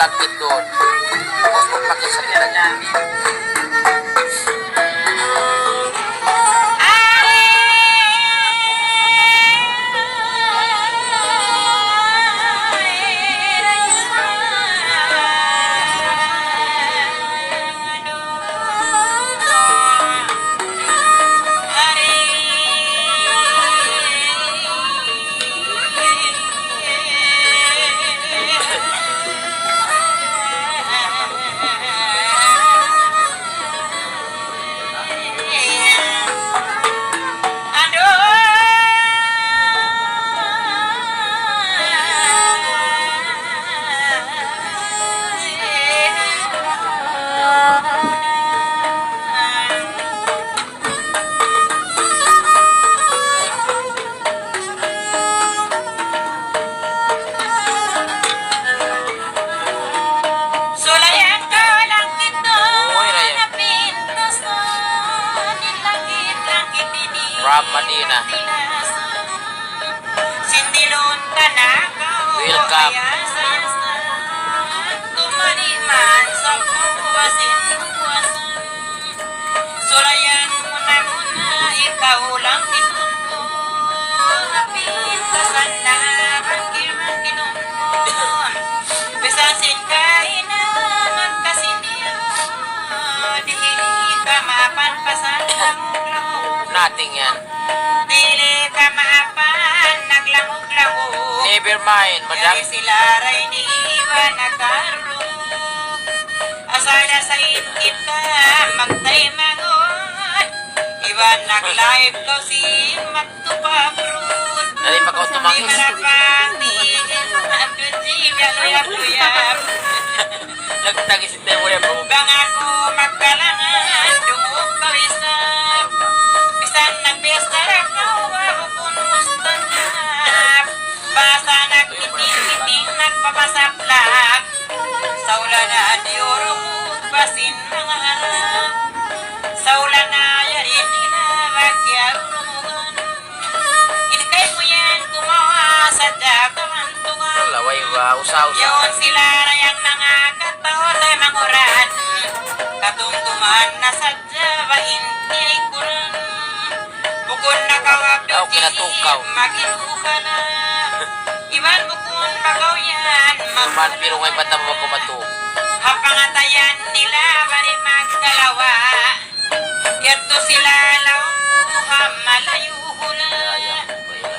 langit doon. Tapos magpakit sa nila namin. From Manila. Welcome. Sulayan mo na muna, ikaw lang itundo. Napintasan na magkirang kinundo. Bisasin ka ina, nagkasiniro. Di ka mapanpasan ng Nothing yan. dili ka maapan, naglamog-lamog. Never mind, madam. Yari sila ray ni Iwa nakarulog. Asada sa itkit ka, magtaymangon. Iwa nag-live daw si magtupabrod. Dali pa ko tumangis. Di marapati, abduji, galoy-abuyab. Nagtagis ito mo yan, bro. Bang ako magkalangan, dumog kawisap. Bisan nagpesta ako, ako kumusta na. Basta nagkiting-kiting, nagpapasaplak. Sa ulan na di urumot, basin mga harap. Sa ulan na yari nila, magkiarungan. Inikay mo yan, kumawa sa dakamantungan. Laway ba, usaw-usaw. Yun sila na yung mga kataon ay manguran. Katumtuman na sadya ba hindi ay kuran. Bukod na kawabdo Aw, kinatukaw. maginuka na. Iwan bukod bagaw yan. Man, pero ngayon bata mo magkumato. Hapangatayan nila bari magdalawa. Yato sila lawang buha malayo hula.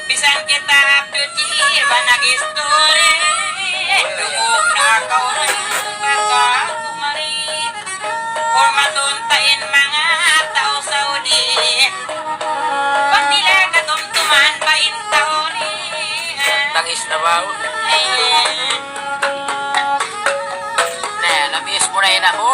Bisan kita abduji ba nag-istore. Dumog na akaw na yung baka kumarin. Or matuntain mga tao Saudi. Ba't nila katumtuman ba intaori? Tangis na ba? Ne, namiss mo na yun ako.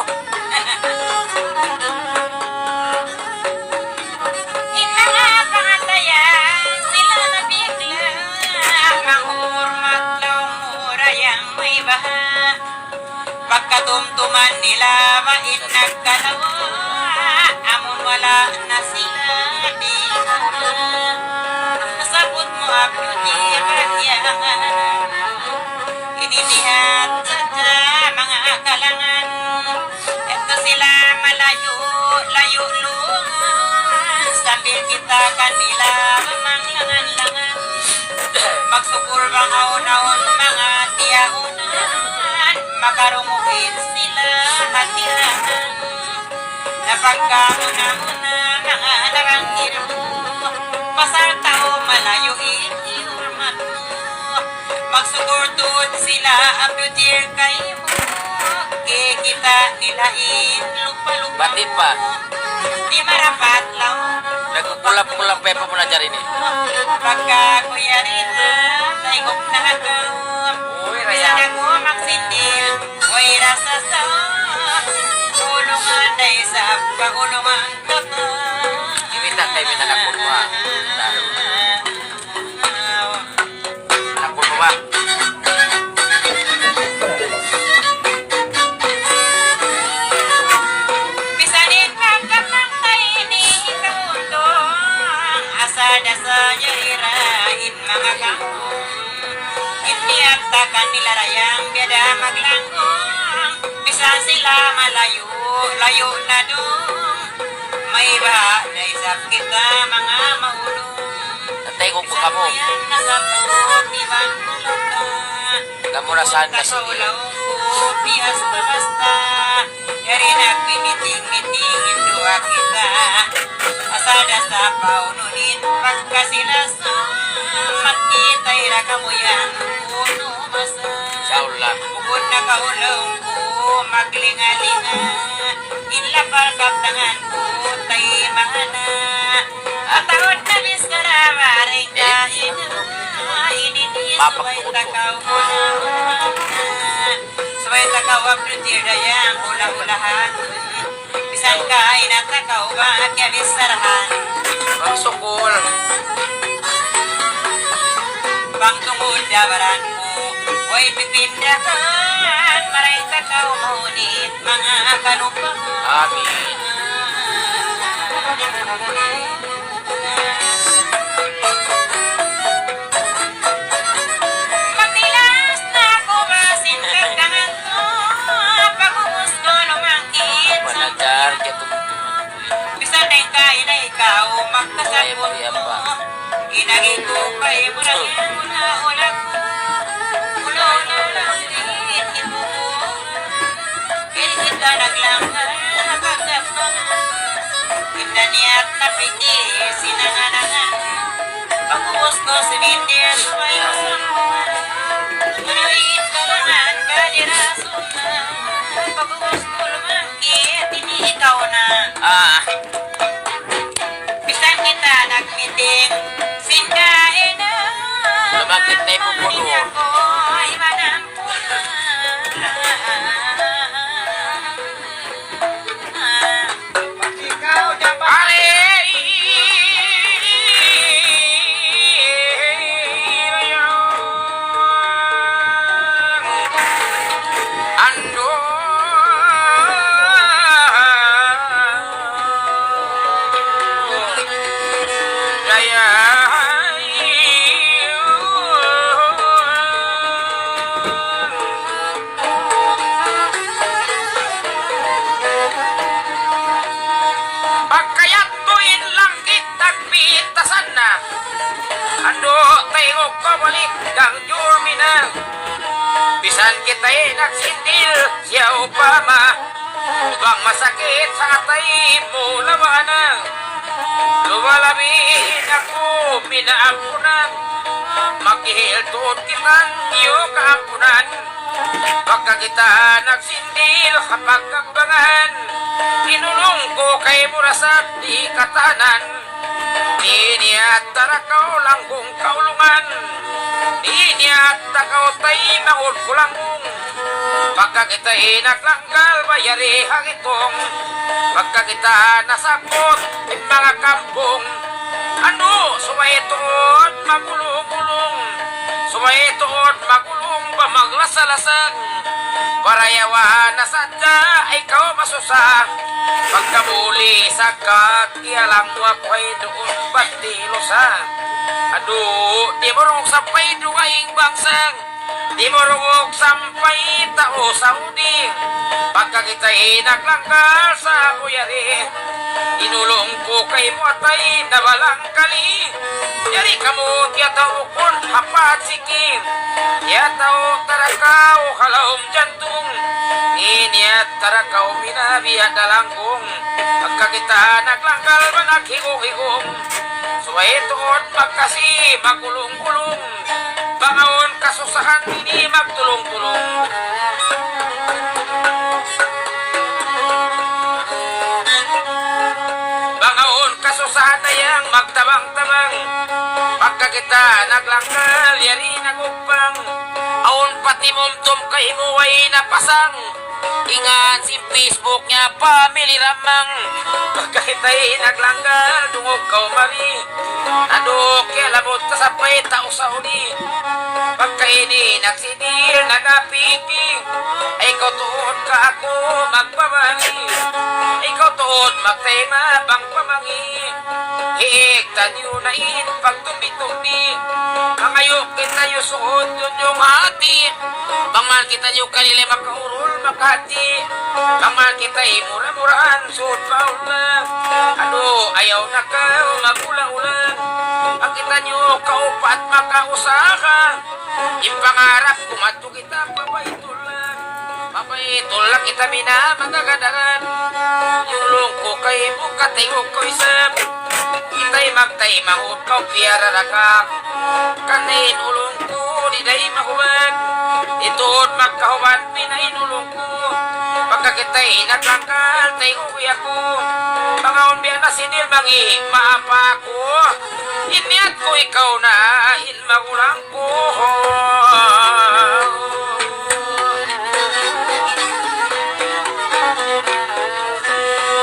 In mga pangatayan, sila nabigla. Mangurmat lang murayang may baha. Pagkatumtuman nila main nagkalawa. Amon wala na sila di mura. Nasabot mo ako di bagyangan. Inilihat sa mga kalangan. Ito sila malayo, layo lungan. Sambil kita kanila mamanglangan-langan. Magsukur bang aon-aon mga tiyahunan. Makarungupin sila hatirangan. Napagkamuna-muna mga narangkir mo. Pasar tao malayo iti-urmat mo. Magsukur tuod sila abdudir kayo mo. Kita nilain lupa-lupa Batit pa. Di marapat lang. Nagkukulap-kulap pa mo na dyan ini. Pagka kuya rita, taigok na agaw. Uy, Bisa raya. na ko magsindil, way rasa sa kulungan day sa pagulungan ka pa. Imita kayo minanakot mo ha. Nakot mo ba? Bisanin magkapangkay ni kaundong. Asada sa yarirain mga kangkong. Iniakta kanila rayang biada maglangkong. sila malayo, layo na doon. May bahay sa kita mga maulong. Tatay ko po kamo. Yan nasa puot, iban ko lang na. Kamo na saan na sige. Kaulaw ko, piyas na basta. Yari nagpimiting-miting, indua kita. Asada sa paununin, pagkasilasa. Makita'y rakamuyan, puno masa. Saul lang. Bukod na kaulaw ko, maglingalinga. Inlapal kaptangan ko, tay mahana. At taon na biskara, maring kain na. Ininis, subay takaw mo na. Subay takaw, aplutir dayang ulah-ulahan. Bisan kain at takaw, kaya bisarahan. Ang sukol. Bang tungod dabaran mo, huwag pipindahan. Maray takaw, maunit, mga kalupang. Amin. Matilas na ako basin kagdangan ko. Pag-ubos ko lumangkit sa Managar kaya tumutuman. bisan na yung kain na ikaw magkasabot mo. Inagin ko kay mula ulag ko. Mula lang din ito ko. Kaya kita naglanggan pagdapang. Kita niya't napiti sinanganangan. Pag-ubos ko sa bindir sumay masampuan. Manuin kalangan kadirason na. Pag-ubos ko lumangkit hindi ikaw na. Bisan kita nagmiting singkain na. Lumangkit na yung pupuno. Hindi ako imanang pula. Pagkayat tuin langkit nagpitasan na. Ando tayo kabalik kang jurmina. Bisan kita'y nagsindil siya upama. Bang masakit sa atay mo lawanan. Luwalabin ako minaampunan. Maghihiltot kitang iyo kaampunan. Pagka kita nagsindil kapag kagbangan. Inulong ko kay murasat di katanan. Niniat tarakaw lang kong kaulungan. Niniat takaw tay mangod kulangong. Pagka kita naglanggal bayari hangitong. Pagka kita nasakot ng mga kampong. Ano sumayetoon magulong-gulong. Sumayetoon magulong ba maglasalasang. Parayawan na sadya ikaw masusa. Pagkamuli sa kakialang mo ako'y doon batilosa. Ado, di mo rong sampay dugaing bangsang. Di mo rong sampay tao sa uding. Pagka kita'y naglanggal sa kuyari. Inulong ko kay mo atay na walang kali. Yari ka mo tiyataw kon hapat siking. Tiyataw tarakaw halawm jantung. Niniat tarakaw minabiya dalanggong. Pagka kita naglanggal mga higong-higong. Suway tuon magkasi magulong-gulong. Bangaon kasusahan ini magtulong-tulong. Bangaon kasusahan na yang magtabang-tabang. Pagka kita naglanggal yari nagupang. Aon pati mumtum kay mo ay napasang. Ingan si Facebook niya pamili ramang. Pagka kita'y naglanggal dungog kaw mari. Ano kaya lamot kasapay tao sa uli. Pagka ini nagsinir nagapiki. Ay ikaw tuon ka ako magpamani. Ikaw tuon magtema bang pamangi. Hiiktan yun na in pagtumbi-tumbi. Mangayok kita yung suod yun yung hati. Bangman kita yung kanila makaurol makati Paman kita'y mura-muraan Suot paulang Ano ayaw na ka magula-ulang Ang kita nyo kaupat makausahan Yung pangarap kumato kita papaitulang Papaitulang kita mina magagadaran Yulong ko kay mo katayog ko isap Kita'y magtay mahut kau piara rakak Kanain ulong ko di day mahuwag Itood magkahuban pinainulong ko Pagka kita'y nagkakal tay uwi ako Pangaon biya na sinil mangi maapa ko Iniat ko ikaw na inmagulang ko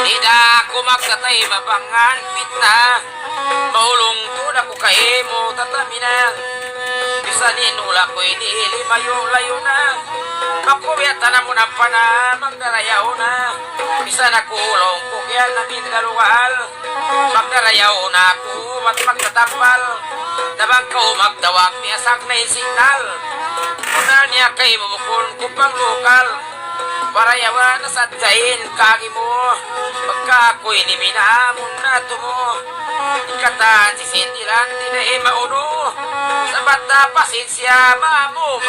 Ida ako magsatay mabangan pitna Maulong to na ko kay mo tataminan Bisanin ula ko inili mayo-layo na Makubiyatan na mo na pa na magdarayaw na Bisan ako ulong ko kaya namin galugal Magdarayaw na ako at magtatambal Nabang ko magdawag niya sak na signal Muna niya kay bumukul ko pang lokal Para yawan na sadyain kagi mo Pagka ako'y niminamon na tumo Ikatan si sindilan tinay mauno Sabat na pasinsya mamo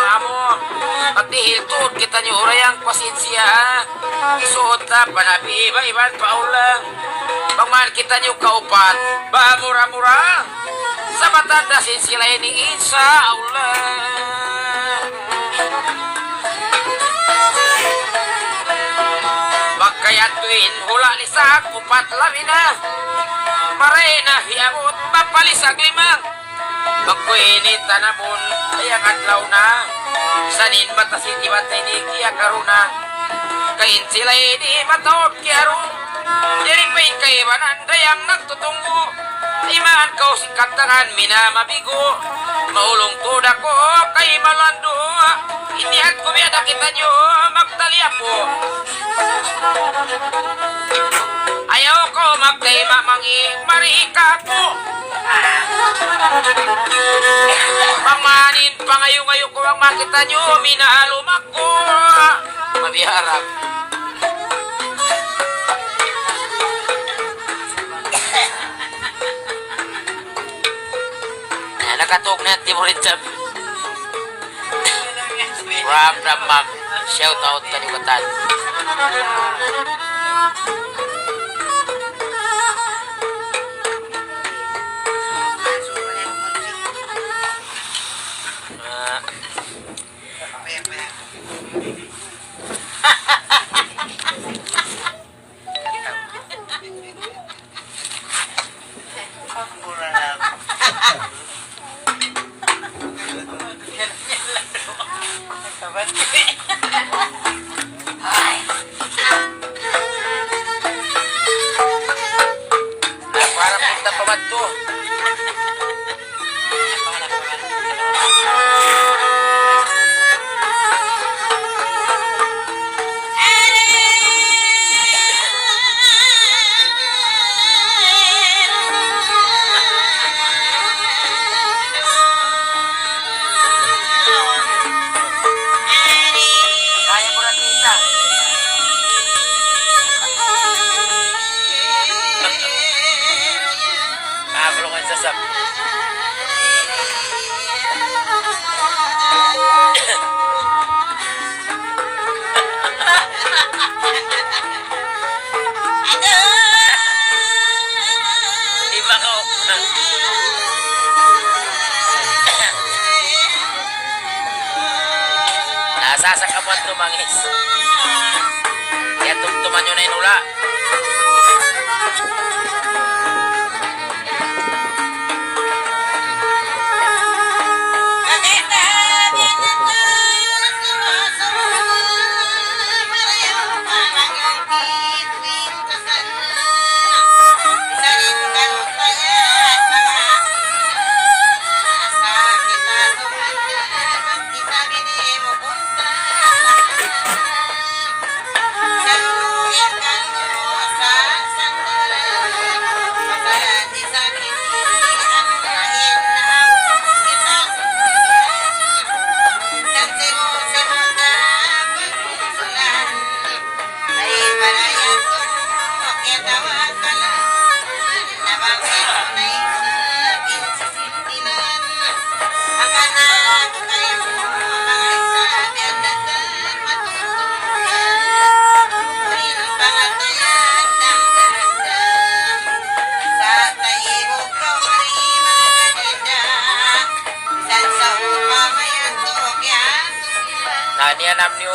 Pagdihiltod kita nyo urayang pasinsya Suot na panabiba-iban paulang Pagman kita nyo kaupat ba mura-mura Sabatan na sinsilay ni Isa aulang Kaya tuwin hula lisak upat lamina Maray na hiamot papalisag limang Magkuinit tanamon ayang adlaw na Sanin batasin ibatay ni Kia Karuna Kain sila di mataot kiarong Diring may kaibanan dayang nagtutunggo Imaan kau sikantangan mina mabigo Maulong tuda ko kay malando Inihat ko biyada kita nyo magtali ako Ayaw ko magtayma mangi marika ko Pamanin pangayo-ngayo ko ang makita nyo minaalom ako Mabiharap Nakatog na Timorit Sab Ram Mag shout out kaliwatan para punta pamadto kaya mo na tita Bulungan sa sap. Iba ko. Nasasakapan tumangis. Kaya tumtuman nyo na inula. Sa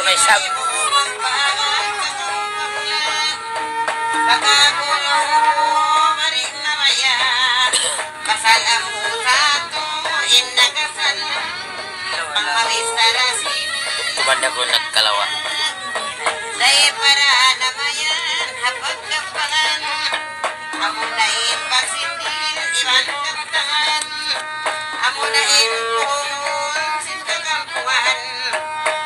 na isab. Kubanda ko nagkalawa. Dahil para namayan, hapag kapangan, amunain pagsindil, iwan kaptangan, amunain pungun, sintakampuan,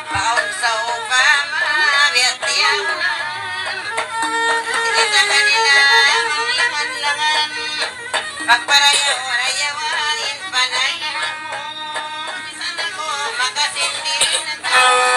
baon sa upama, biyatiyan, hindi sa kanila, langan-langan, pagparayaw-rayawain, panayan mo, bisan ako makasindil ng tao.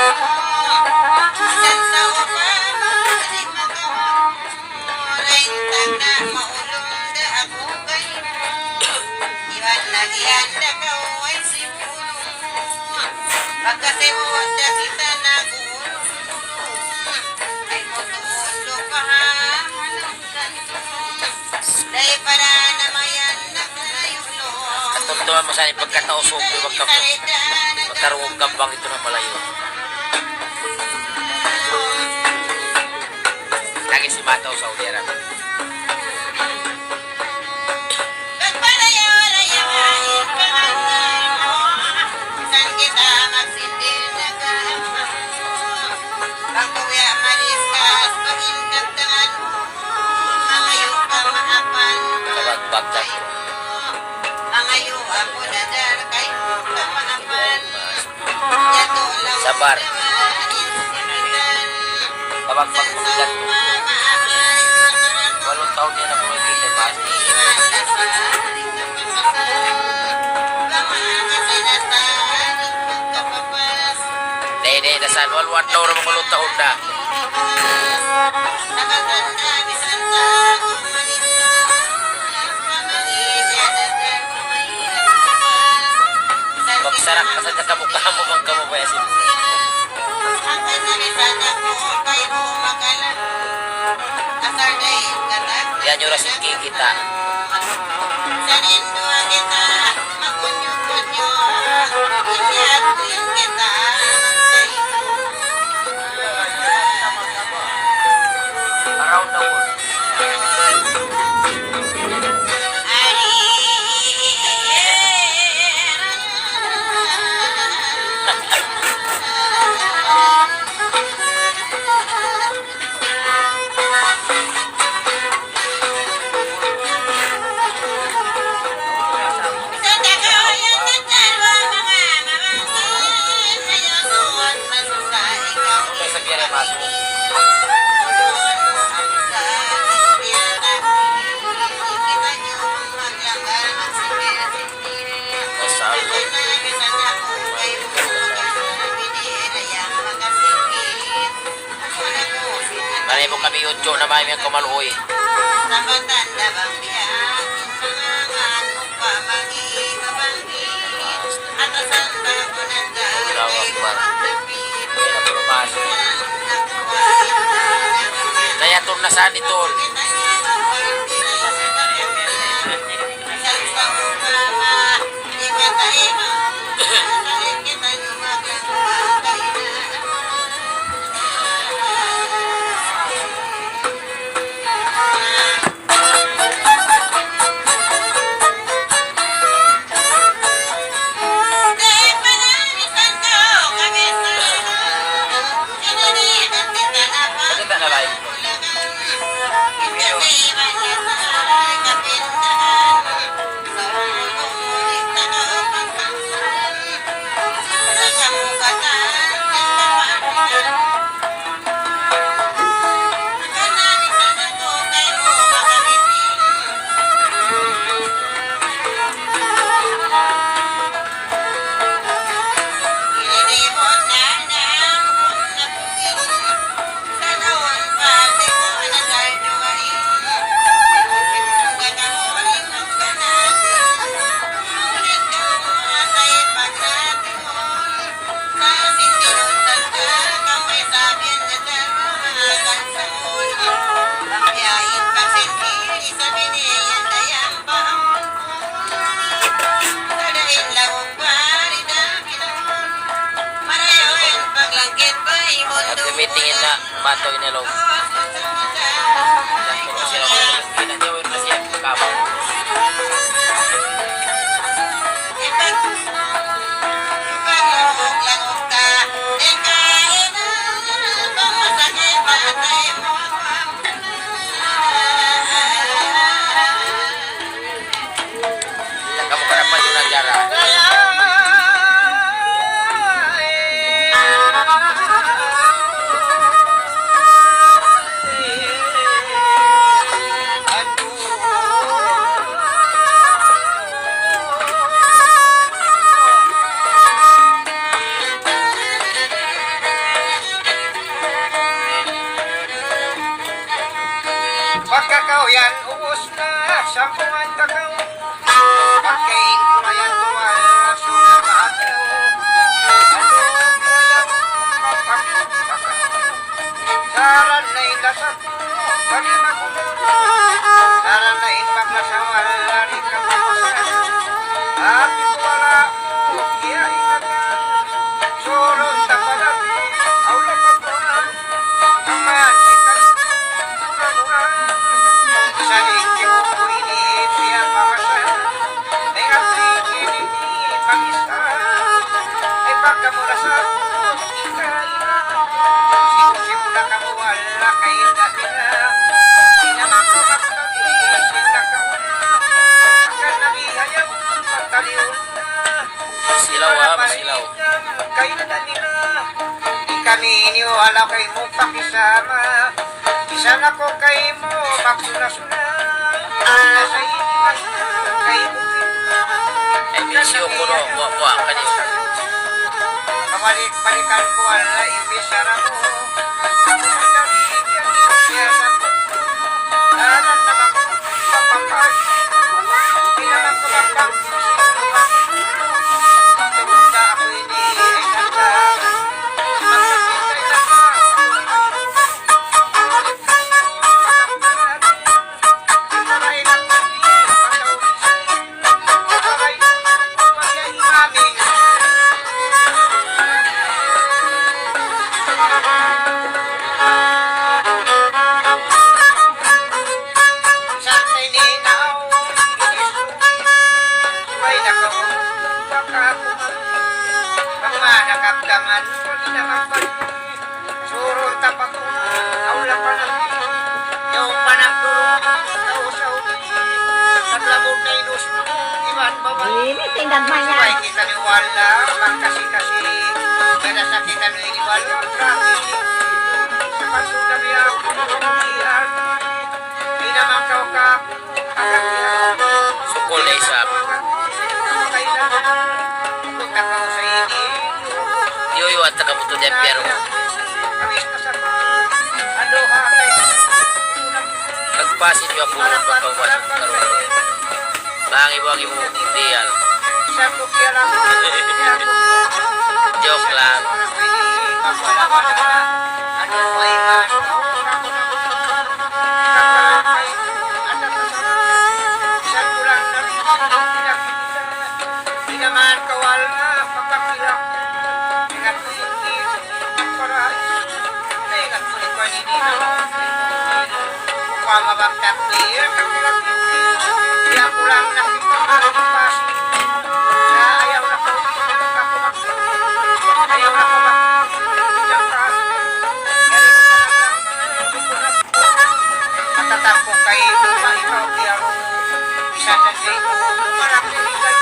Pagkasimuda kita nagulong ay mutulo pa hamanong gantong dahil para namayan naglayulong Katuntuan mo saan pagkatausog magkaroong gambang ito na malayo. Lagi si Mataw sa Saudi Arabia. Pagpalayaw-layawain pangalan mo saan kita magsindil na gahamang pagkuya maniskas pag-inkagdangan mo mangayo ka maapan Bagdag. mangayo ako dadar kayo ka maapan yato lang Sabar. insinitan Kapag sa pagpumigat mo, maahay sa 8 taon niya na pumikita mas. Dahil nasan, walwan daw na mga taon na. Magsarak ka sa kamukha mo bang kamubayasin. Yan yung rasin kita. Around the world. Okay, sa biyere masuk. Maray mo kami yun na may mga kamaluoy. Nayator na saan ito? Maganda na live. tingin na bato inilog. Dan puro sila ko pinadyawan na siya kabaw. Kamu kenapa yung najara? Pagkakaw yan, ubos na, sampungan takaw. Pagkain ko na yan, tuwal, sumakaagaw. Ano kayang mapagpapakaw? Saran na inlasap mo, pagin makulong. Saran na ipagmasawal, lari ka papasan. At wala mo, iya ikagan. Suron tapalag, aula pagpunan. Aman, ikan, murag-urang. Sa ikip ko iniit siya pangasan. Ay ating inini pag-isa. Ay pagkamulasan mo, ikay. Simula ka mo wala kay nabila. Di naman ko magtabi, sila ka wala. Akan nabihayag, magtaliw na. Masilaw ha, masilaw. Kayo na nila. Di kami iniwala kay mo pakisama. Isa na ko kay mo magsula-sula. Sa iniwas kay mo. Ay bisyo ko no, buwa ka niyo. Pabalik-balikan ko wala imbisara mo. Ako ang nabigyan siya sa po. Dalan naman ko papapag. Di naman ko mapag. Tugunda ako hindi ay ganda. Magsasintay na ka. Itaray na kami. Patawisin. Itaray na pagyahimamin. Sa'y ninaw, iniso. Suway nakaunong pagkakuman. Pangmanakapdaman, wali nakapan. Surong tapakong, aula pa lang. Yung panagdurong, nausaw ni. Naglamog na inus mo, iwan babay. Ini tindag man yan. Suway kita ni wala, magkasi-kasi. Kada sa kita ni iniwala, grabe. Sa pasugabi ako, iyan. Di naman kau ka, kagabihan. Sukol na isap. Yoyo at nakabuto niya pero nagpasin niyo ang pulot pagkawas ng karoon. Bangi-bangi mo, ideal. Joke lang. Di naman kawal na pagkakilak. Ingat mo yung paray. Ingat mo yung panininaw. Mukha mabagtak niya. Kakilak yung di ako lang nakikamalang pasi. Na ayaw na ko. Ayaw na ko ba? Diyan ka. Galing ko na lang. Matatap ko kayo. Maipaw di ako. Isa sa dito. Marami nilay.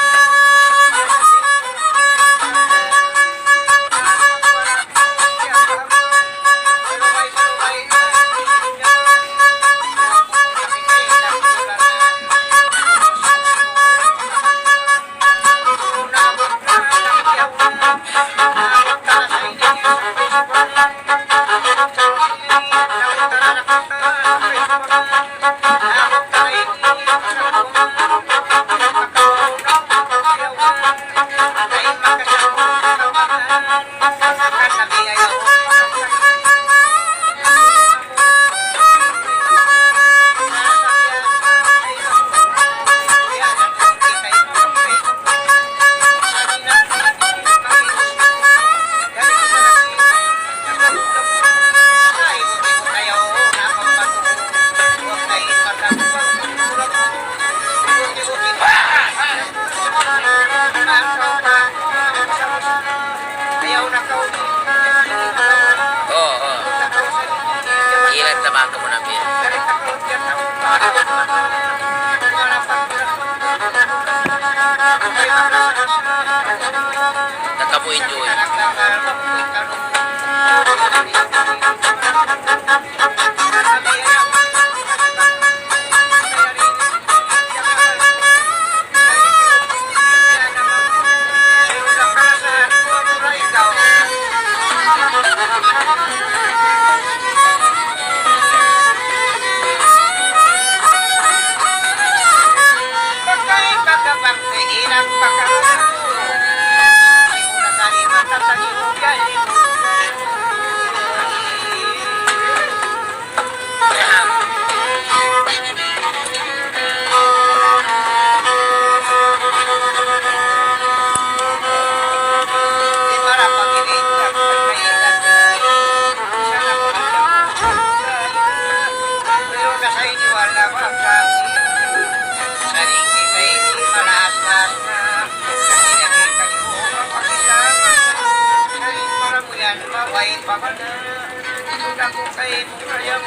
Taka mo enjoy.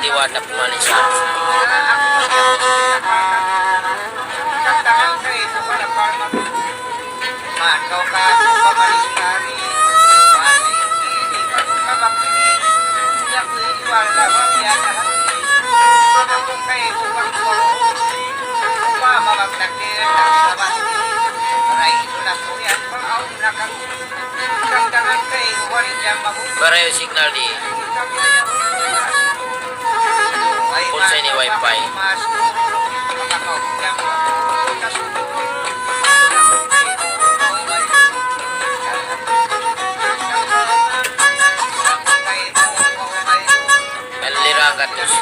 Tiwadak Malaysia. Barayo signal di pulsa ini wifi. Elira gatus.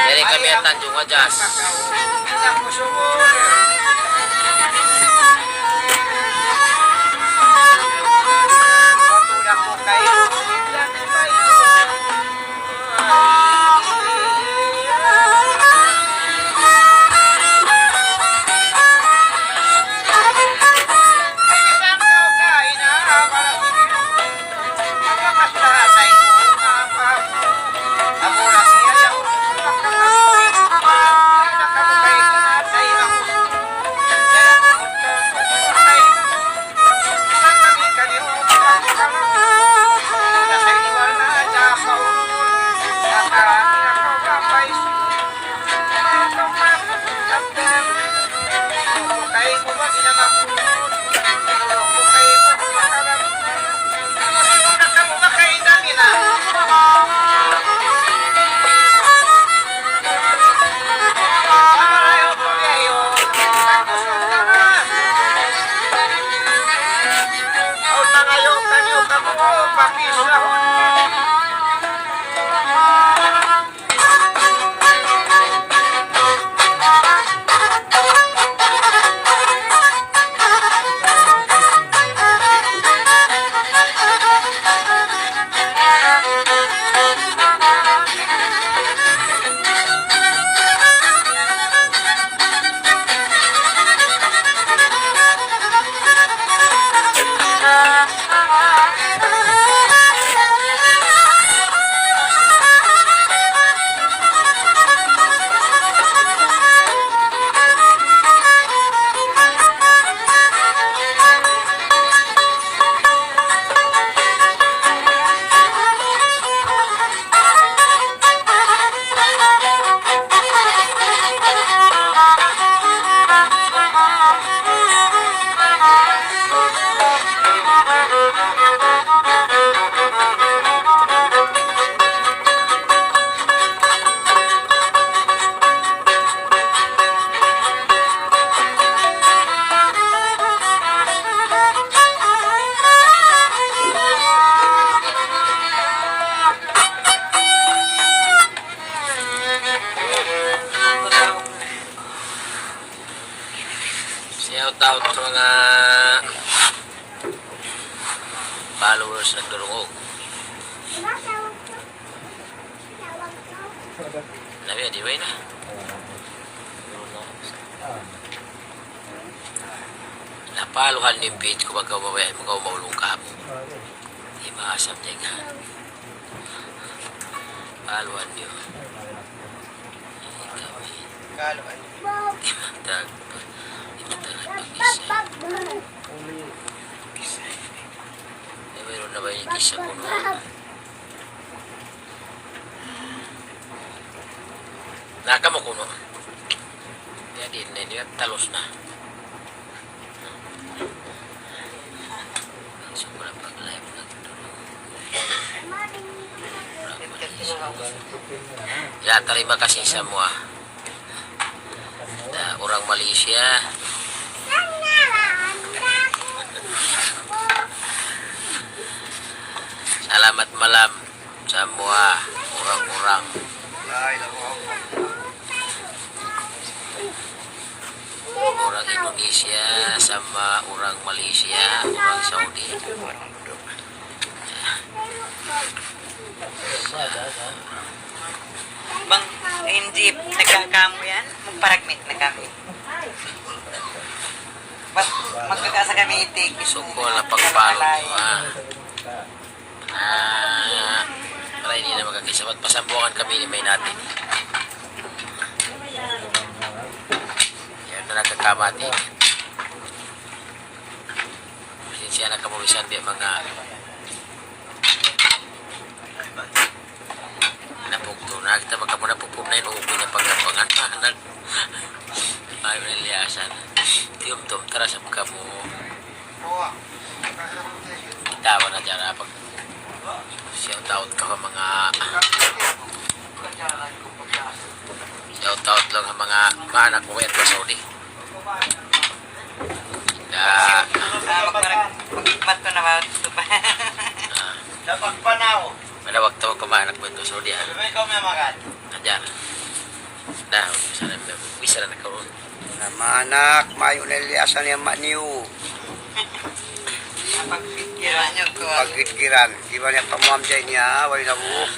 Dari kami at Tanjung Wajas. Shout out sa mga followers na durungog. Nabi, di ba na? Napaluhan yung page ko mga maulong ka mo. Di Maasam dyan nga. Paluan niyo. Kalo ay. Imatag. Imatag pag-isa. Mayroon na ba yung isa ko noon? Naka mo kuno. Kaya din na niya talos na. Simula pag-live nagtulong. Ya, terima kasih semua. Orang Malaysia. Selamat malam semua orang-orang. Ay, naku. Orang Indonesia sama orang Malaysia, orang Saudi. Bang, hindi nagkakamo yan. Magparagmit na kami. Ba't magkakasa kami itik? Sungguh na pagpalo nyo, ha? Para hindi na magkakisabat. Pasambungan kami ni May natin. Yan na nagkakamati. Siya na kamulisan biya mga napugto na kita magkamuna pupum na yun uuwi na pagkapangan ayaw na liyasan tiyom-tom tara sa kamu tawa na dyan pag shout-out ka mga shout-out lang ang mga anak mo yan sa Saudi Magmat ko na ba ito pa? Dapat panaw. manawag tawag ko mga anak mo ito sa Saudi May ikaw may makan. Ayan. Dah, bisa na nagkaroon. Nama anak, mayo na liasan yung maniw. Pagpikiran nyo ko. Pagkitkiran. Iba niya pamuam dyan niya, wala na mo.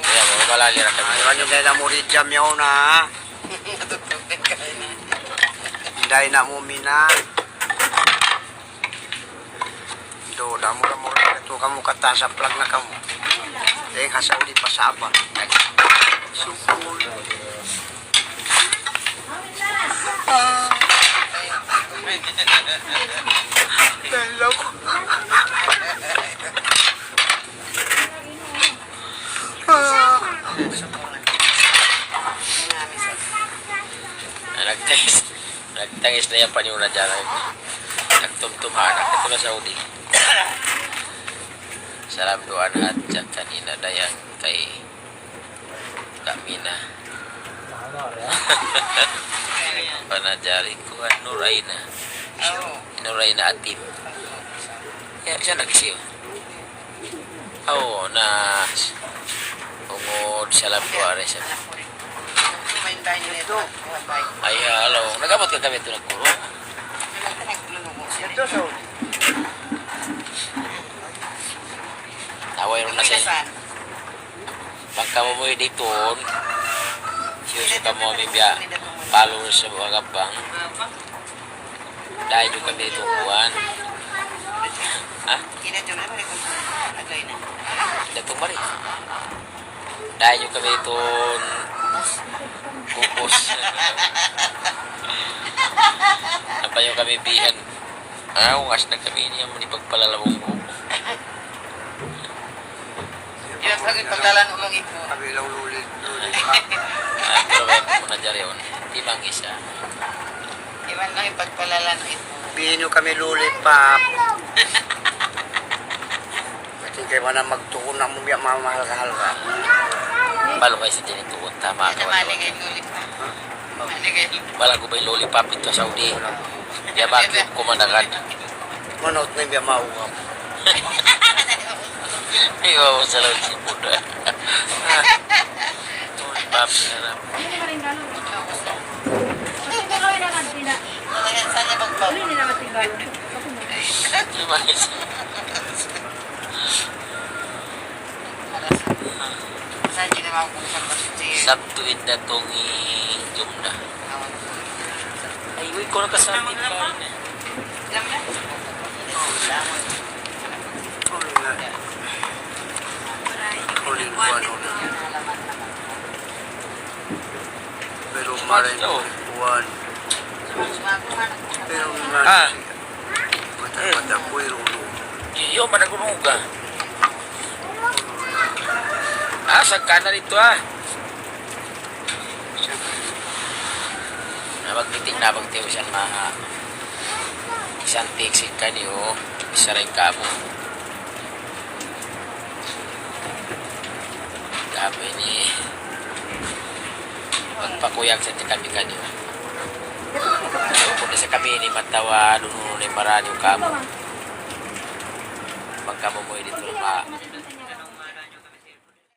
Kaya mo, malali na kami. Iba niya dahil na mo rin jam yaw na. Dahil na mo mina. Do, damo na mo rin. Ito kamu kata sa plug na kamu. Dahil hasaw di pasaba. Sukul. Dalaw ko. Nagtangis na yung paniuna dyan. Nagtumtumanak. Ito na Saudi. Salam doa at dyan kanina dayang kay Kamina. Panajari ko Nuraina. Nuraina Atim. Ya, siya nagsiyo. Oo, na ungod salam doa rin siya. Ay, halo. Nagamot ka kami ito nagkuro. Ito so. Naway rin na siya. Pagka mo mo dito, siya ka mo biya followers sa mga gabang. Dahil yung kami dito buwan. Ha? Datong mari. Dahil yung kami dito bubos. Apa yung kami bihan. Ungas na kami niya mo ni pagpalalawang ko. Yung paglalan ulong ito. Kabilang lulit. Pero kaya mo na dyan yun. Di bang isa. Iwan lang yung pagpalalan ito. Bino kami lulit pa. Kasi kayo na magtukon na mo biya mamahal-kahal ka. Balo kayo sa tinituon. Tama ka. Maligay lulit pa. Maligay lulit. Balang ko ba yung lollipop ito sa Saudi? Kaya bakit kumandakan? Manot na biya mauwam. Iwa mo sa laut si Buddha. Lollipop na lang. Saan niya magpapalala? Lima isa. Saan niya naman kung saan ba siya? Sabtu inda tongi jumda. Ay, uy, ko nakasabi ka. Alam na? Oh, man. Pero maray Ano? mo kuwan. Pero nga Ah. mata ko irulo. Iyo, managunog ka. Sagka na dito Nabagbiting na bagtiyo siya isang tixit ka niyo, isaray ka mo. Gabi ni pagpakuyag sa kami ka niyo. Kung sa kami ni matawa, doon ni maranyo ka mo. Pagka mo mo dito